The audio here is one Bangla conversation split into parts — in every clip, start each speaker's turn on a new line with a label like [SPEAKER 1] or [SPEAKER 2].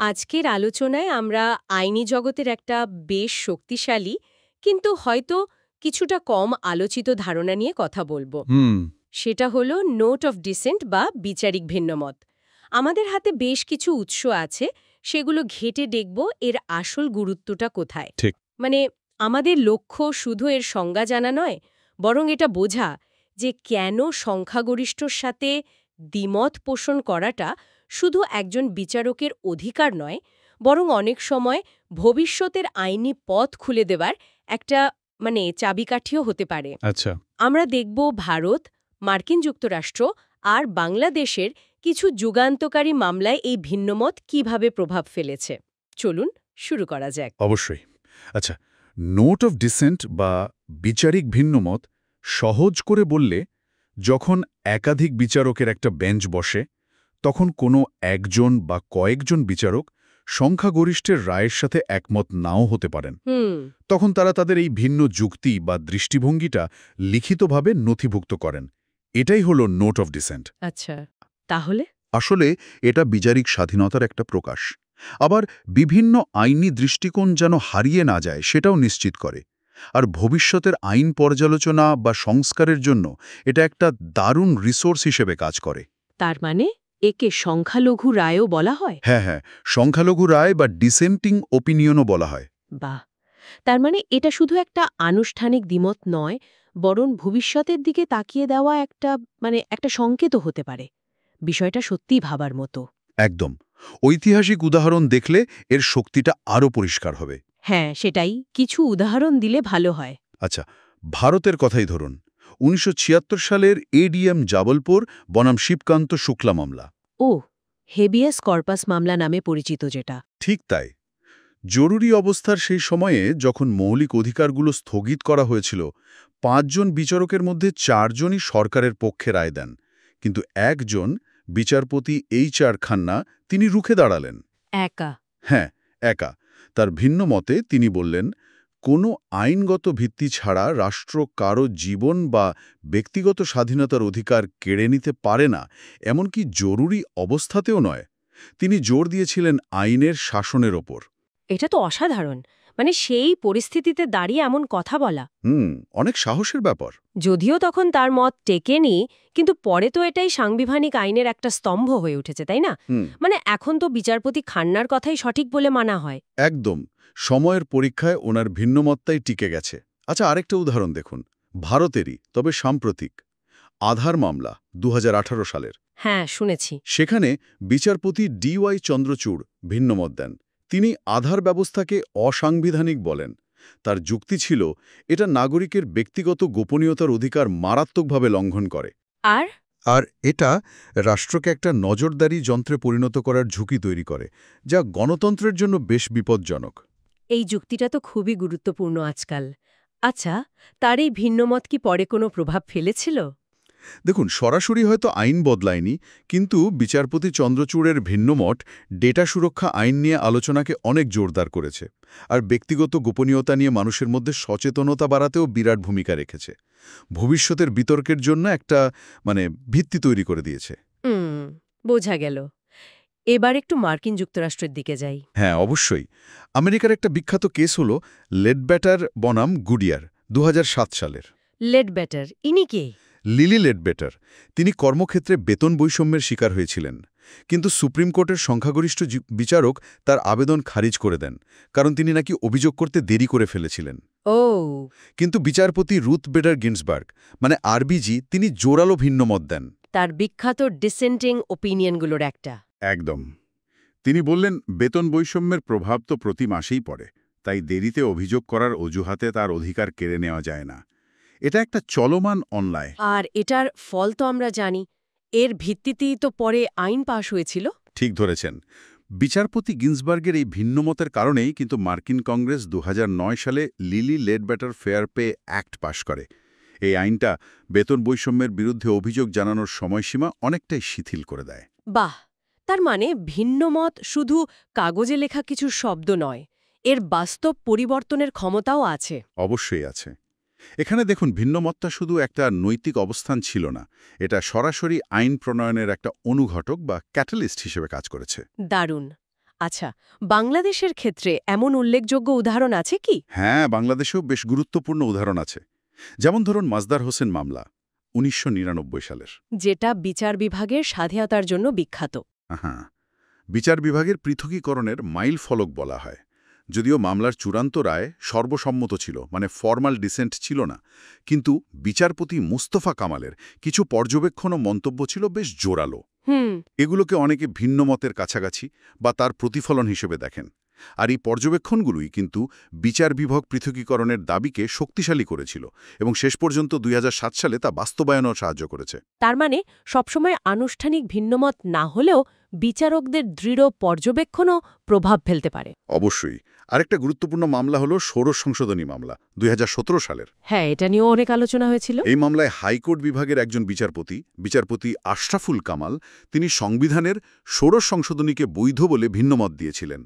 [SPEAKER 1] আজকের আলোচনায় আমরা আইনি জগতের একটা বেশ শক্তিশালী কিন্তু হয়তো কিছুটা কম আলোচিত ধারণা নিয়ে কথা বলবো। সেটা হলো নোট অফ ডিসেন্ট বা বিচারিক ভিন্নমত। আমাদের হাতে বেশ কিছু উৎস আছে, সেগুলো ঘেঁটে দেখব এর আসল গুরুত্বটা কোথায়।
[SPEAKER 2] ঠিক।
[SPEAKER 1] মানে আমাদের লক্ষ্য শুধু এর সংজ্ঞা জানা নয়, বরং এটা বোঝা যে কেন সংখ্যাগরিষ্ঠর সাথে দ্বিমত পোষণ করাটা শুধু একজন বিচারকের অধিকার নয়, বরং অনেক সময় ভবিষ্যতের আইনি পথ খুলে দেবার একটা চাবিকাঠিও হতে পারে।
[SPEAKER 2] আচ্ছা।
[SPEAKER 1] আমরা দেখব ভারত, মার্কিন যুক্তরাষ্ট্র আর বাংলাদেশের কিছু যুগান্তকারী মামলায় এই ভিন্নমত কিভাবে প্রভাব ফেলেছে। চলুন শুরু করা যাক।
[SPEAKER 2] অবশ্যই। আচ্ছা, নোট অফ ডিসেন্ট বা বিচারিক ভিন্নমত সহজ করে বললে, যখন একাধিক বিচারকের একটা বেঞ্চ বসে, তখন কোনো একজন বা কয়েকজন বিচারক সংখ্যাগরিষ্ঠের রায়ের সাথে একমত নাও হতে পারেন। তখন তারা তাদের এই ভিন্ন যুক্তি বা দৃষ্টিভঙ্গিটা লিখিতভাবে নথিভুক্ত করেন। এটাই হলো নোট অফ ডিসেন্ট।
[SPEAKER 1] আচ্ছা, তাহলে
[SPEAKER 3] আসলে এটা বিচারিক স্বাধীনতার একটা প্রকাশ। আবার বিভিন্ন আইনি দৃষ্টিকোণ যেন হারিয়ে না যায় সেটাও নিশ্চিত করে। আর ভবিষ্যতের আইন পর্যালোচনা বা সংস্কারের জন্য এটা একটা দারুণ রিসোর্স হিসেবে কাজ করে।
[SPEAKER 1] তার মানে একে সংখ্যালঘু রায়ও বলা হয়?
[SPEAKER 3] হ্যাঁ, সংখ্যালঘু রায় বা ডিসেন্টিং ওপিনিয়নও বলা হয়।
[SPEAKER 1] বাহ, তার মানে এটা শুধু একটা আনুষ্ঠানিক দ্বিমত নয়, বরং ভবিষ্যতের দিকে তাকিয়ে দেওয়া একটা সংকেতও হতে পারে। বিষয়টা সত্যিই ভাবার মতো।
[SPEAKER 3] একদম। ঐতিহাসিক উদাহরণ দেখলে এর শক্তিটা আরও পরিষ্কার হবে।
[SPEAKER 1] হ্যাঁ, সেটাই। কিছু উদাহরণ দিলে ভালো হয়।
[SPEAKER 3] আচ্ছা, ভারতের কথাই ধরুন। 1976 সালের এডিএম জাবলপুর বনাম শিবকান্ত শুক্লা মামলা।
[SPEAKER 1] ও, হেবিয়াস কর্পাস মামলা নামে পরিচিত যেটা।
[SPEAKER 3] ঠিক তাই। জরুরি অবস্থার সেই সময়ে যখন মৌলিক অধিকারগুলো স্থগিত করা হয়েছিল, 5 জন বিচারকের মধ্যে 4 জনই সরকারের পক্ষে রায় দেন। কিন্তু একজন, বিচারপতি এইচ.আর. খান্না, তিনি রুখে দাঁড়ালেন।
[SPEAKER 1] একা?
[SPEAKER 3] হ্যাঁ, একা। তার ভিন্ন মতে তিনি বললেন, কোনো আইনগত ভিত্তি ছাড়া রাষ্ট্র কারো জীবন বা ব্যক্তিগত স্বাধীনতার অধিকার কেড়ে নিতে পারে না, এমনকি জরুরি অবস্থাতেও নয়। তিনি জোর দিয়েছিলেন আইনের শাসনের ওপর।
[SPEAKER 1] এটা তো অসাধারণ। সেই পরিস্থিতিতে দাঁড়িয়ে এমন কথা বলা।
[SPEAKER 3] অনেক সাহসের ব্যাপার।
[SPEAKER 1] যদিও তখন তার মত টেকেনি, কিন্তু পরে তো এটাই সাংবিধানিক আইনের একটা স্তম্ভ হয়ে উঠেছে, তাই না? এখন তো বিচারপতি খান্নার কথাই সঠিক বলে মানা হয়।
[SPEAKER 3] একদম। সময়ের পরীক্ষায় ওনার ভিন্নমতটাই টিকে গেছে। আচ্ছা, আরেকটা উদাহরণ দেখুন, ভারতেরই, তবে সাম্প্রতিক। আধার মামলা 2018 সালের।
[SPEAKER 1] হ্যাঁ, শুনেছি।
[SPEAKER 3] সেখানে বিচারপতি DY চন্দ্রচূড় ভিন্নমত দেন। তিনি আধার ব্যবস্থাকে অসাংবিধানিক বলেন। তার যুক্তি ছিল, এটা নাগরিকের ব্যক্তিগত গোপনীয়তার অধিকার মারাত্মকভাবে লঙ্ঘন করে। আর এটা রাষ্ট্রকে একটা নজরদারি যন্ত্রে পরিণত করার ঝুঁকি তৈরি করে, যা গণতন্ত্রের জন্য বেশ বিপজ্জনক।
[SPEAKER 1] এই যুক্তিটা তো খুবই গুরুত্বপূর্ণ আজকাল। আচ্ছা, তার এই ভিন্নমত কি পরে কোনো প্রভাব ফেলেছিল?
[SPEAKER 3] দেখুন, সরাসরি হয়তো আইন বদলায়নি, কিন্তু বিচারপতি চন্দ্রচূড়ের ভিন্নমত ডেটা সুরক্ষা আইন নিয়ে আলোচনাকে অনেক জোরদার করেছে, আর ব্যক্তিগত গোপনীয়তা নিয়ে মানুষের মধ্যে সচেতনতা বাড়াতেও বিরাট ভূমিকা রেখেছে। ভবিষ্যতের বিতর্কের জন্য একটা ভিত্তি তৈরি করে দিয়েছে।
[SPEAKER 1] বোঝা গেল। এবার একটু মার্কিন যুক্তরাষ্ট্রের দিকে যাই।
[SPEAKER 3] হ্যাঁ, অবশ্যই। আমেরিকার একটা বিখ্যাত কেস হল লেডবেটার বনাম গুডিয়ার, 2007 সালের।
[SPEAKER 1] লেডবেটার, ইনি কে?
[SPEAKER 3] লিলি লেডবেটার। তিনি কর্মক্ষেত্রে বেতন বৈষম্যের শিকার হয়েছিলেন, কিন্তু সুপ্রিম কোর্টের সংখ্যাগরিষ্ঠ বিচারক তার আবেদন খারিজ করে দেন, কারণ তিনি নাকি অভিযোগ করতে দেরি করে ফেলেছিলেন। কিন্তু বিচারপতি রুথ বেডার গিন্সবার্গ, RBG, তিনি জোরালো ভিন্নমত দেন।
[SPEAKER 1] তার বিখ্যাত ডিসেন্টিং ওপিনিয়নগুলোর একটা।
[SPEAKER 4] একদম। তিনি বললেন, বেতন বৈষম্যের প্রভাব তো প্রতি মাসেই পড়ে, তাই দেরিতে অভিযোগ করার অজুহাতে তার অধিকার কেড়ে নেওয়া যায় না। এটা একটা চলমান অন্যায়।
[SPEAKER 1] আর এটার ফল তো আমরা জানি। এর ভিত্তিতেই তো পরে আইন পাশ হয়েছিল।
[SPEAKER 4] ঠিক ধরেছেন। বিচারপতি গিন্সবার্গের এই ভিন্নমতের কারণেই কিন্তু মার্কিন কংগ্রেস 2009 সালে লিলি লেডবেটার ফেয়ার পে অ্যাক্ট পাশ করে। এই আইনটা বেতন বৈষম্যের বিরুদ্ধে অভিযোগ জানানোর সময়সীমা অনেকটাই শিথিল করে দেয়।
[SPEAKER 1] বাহ, তার মানে ভিন্নমত শুধু কাগজে লেখা কিছু শব্দ নয়, এর বাস্তব পরিবর্তনের ক্ষমতাও আছে।
[SPEAKER 4] অবশ্যই আছে। এখানে দেখুন, ভিন্নমতটা শুধু একটা নৈতিক অবস্থান ছিল না, এটা সরাসরি আইন প্রণয়নের একটা অনুঘটক বা ক্যাটালিস্ট হিসেবে কাজ করেছে।
[SPEAKER 1] দারুণ। আচ্ছা, বাংলাদেশের ক্ষেত্রে এমন উল্লেখযোগ্য উদাহরণ আছে কি?
[SPEAKER 4] হ্যাঁ, বাংলাদেশেও বেশ গুরুত্বপূর্ণ উদাহরণ আছে। যেমন ধরুন মাজদার হোসেন মামলা ১৯৯৯ সালের।
[SPEAKER 1] যেটা বিচার বিভাগের স্বাধীনতার জন্য বিখ্যাত।
[SPEAKER 4] হ্যাঁ, বিচার বিভাগের পৃথকীকরণের মাইল ফলক বলা হয়। যদিও মামলার চূড়ান্ত রায় সর্বসম্মত ছিল, মানে ফরমাল ডিসেন্ট ছিল না, কিন্তু বিচারপতি মুস্তফা কামালের কিছু পর্যবেক্ষণ ও মন্তব্য ছিল বেশ জোরালো। এগুলোকে অনেকে ভিন্ন মতের কাছাকাছি বা তার প্রতিফলন হিসেবে দেখেন। আর এই পর্যবেক্ষণগুলোই কিন্তু বিচার বিভাগ পৃথকীকরণের দাবিকে শক্তিশালী করেছিল এবং শেষ পর্যন্ত ২০০৭ সালে তা বাস্তবায়নেও সাহায্য করেছে।
[SPEAKER 1] তার মানে সবসময় আনুষ্ঠানিক ভিন্নমত না হলেও বিচারকদের দৃঢ় পর্যবেক্ষণও প্রভাব ফেলতে পারে।
[SPEAKER 4] অবশ্যই। আরেকটা গুরুত্বপূর্ণ মামলা হলো ষোড়শ সংশোধনী মামলা ২০১৭ সালের।
[SPEAKER 1] হ্যাঁ, এটা নিয়েও অনেক আলোচনা হয়েছিল।
[SPEAKER 4] এই মামলায় হাইকোর্ট বিভাগের একজন বিচারপতি আশরাফুল কামাল, তিনি সংবিধানের ষোড়শ সংশোধনীকে বৈধ বলে ভিন্নমত দিয়েছিলেন।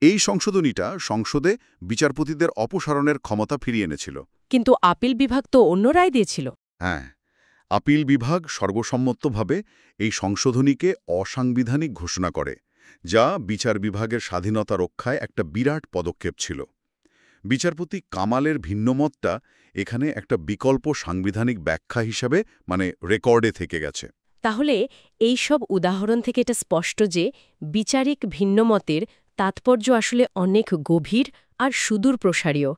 [SPEAKER 4] এই সংশোধনীটা সংসদে বিচারপতিদের অপসারণের ক্ষমতা ফিরিয়ে এনেছিল।
[SPEAKER 1] কিন্তু আপিল বিভাগ তো অন্য রায় দিয়েছিল।
[SPEAKER 4] হ্যাঁ, আপিল বিভাগ সর্বসম্মতভাবে এই সংশোধনীকে অসাংবিধানিক ঘোষণা করে, যা বিচার বিভাগের স্বাধীনতা রক্ষায় একটা বিরাট পদক্ষেপ ছিল। বিচারপতি কামালের ভিন্নমতটা এখানে একটা বিকল্প সাংবিধানিক ব্যাখ্যা হিসাবে, মানে রেকর্ডে থেকে গেছে।
[SPEAKER 1] তাহলে এই সব উদাহরণ থেকে এটা স্পষ্ট যে বিচারিক ভিন্নমতের তাৎপর্য আসলে অনেক গভীর আর সুদূর প্রসারীয়।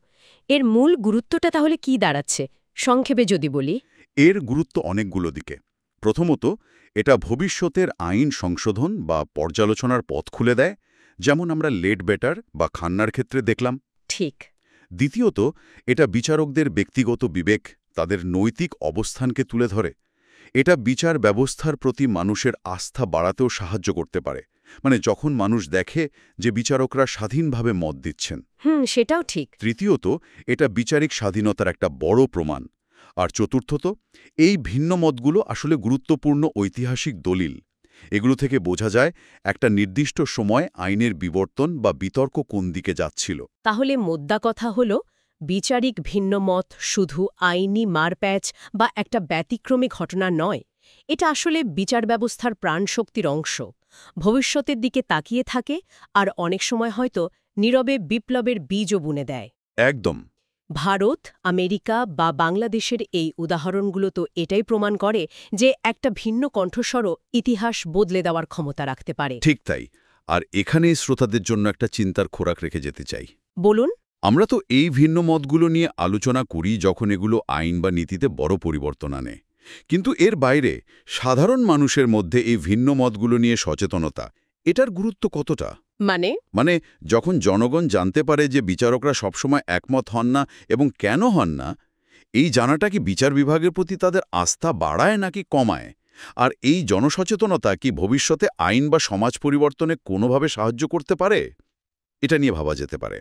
[SPEAKER 1] এর মূল গুরুত্বটা তাহলে কি দাঁড়াচ্ছে, সংক্ষেপে যদি বলি?
[SPEAKER 4] এর গুরুত্ব অনেকগুলো দিকে। প্রথমত, এটা ভবিষ্যতের আইন সংশোধন বা পর্যালোচনার পথ খুলে দেয়, যেমন আমরা লেডবেটার বা খান্নার ক্ষেত্রে দেখলাম।
[SPEAKER 1] ঠিক।
[SPEAKER 4] দ্বিতীয়ত, এটা বিচারকদের ব্যক্তিগত বিবেক, তাদের নৈতিক অবস্থানকে তুলে ধরে। এটা বিচার ব্যবস্থার প্রতি মানুষের আস্থা বাড়াতেও সাহায্য করতে পারে, মানে যখন মানুষ দেখে যে বিচারকরা স্বাধীনভাবে মত দিচ্ছেন।
[SPEAKER 1] সেটাও ঠিক।
[SPEAKER 4] তৃতীয়ত, এটা বিচারিক স্বাধীনতার একটা বড় প্রমাণ। আর চতুর্থত, এই ভিন্ন মতগুলো আসলে গুরুত্বপূর্ণ ঐতিহাসিক দলিল। এগুলো থেকে বোঝা যায় একটা নির্দিষ্ট সময় আইনের বিবর্তন বা বিতর্ক কোন দিকে যাচ্ছিল।
[SPEAKER 1] তাহলে মোদ্দা কথা হল, বিচারিক ভিন্নমত শুধু আইনি মারপ্যাচ বা একটা ব্যতিক্রমী ঘটনা নয়, এটা আসলে বিচার ব্যবস্থার প্রাণশক্তির অংশ। ভবিষ্যতের দিকে তাকিয়ে থাকে আর অনেক সময় হয়তো নীরবে বিপ্লবের বীজও বুনে দেয়।
[SPEAKER 4] একদম।
[SPEAKER 1] ভারত, আমেরিকা বা বাংলাদেশের এই উদাহরণগুলো তো এটাই প্রমাণ করে যে একটা ভিন্ন কণ্ঠস্বরও ইতিহাস বদলে দেওয়ার ক্ষমতা রাখতে পারে।
[SPEAKER 4] ঠিক তাই। আর এখানেই শ্রোতাদের জন্য একটা চিন্তার খোরাক রেখে যেতে চাই।
[SPEAKER 1] বলুন।
[SPEAKER 4] আমরা তো এই ভিন্ন মতগুলো নিয়ে আলোচনা করি যখন এগুলো আইন বা নীতিতে বড় পরিবর্তন আনে। কিন্তু এর বাইরে সাধারণ মানুষের মধ্যে এই ভিন্ন মতগুলো নিয়ে সচেতনতা, এটার গুরুত্ব কতটা? মানে যখন জনগণ জানতে পারে যে বিচারকরা সবসময় একমত হন না এবং কেন হন না, এই জানাটা কি বিচার বিভাগের প্রতি তাদের আস্থা বাড়ায় নাকি কমায়? আর এই জনসচেতনতা কি ভবিষ্যতে আইন বা সমাজ পরিবর্তনে কোনোভাবে সাহায্য করতে পারে? এটা নিয়ে ভাবা যেতে পারে।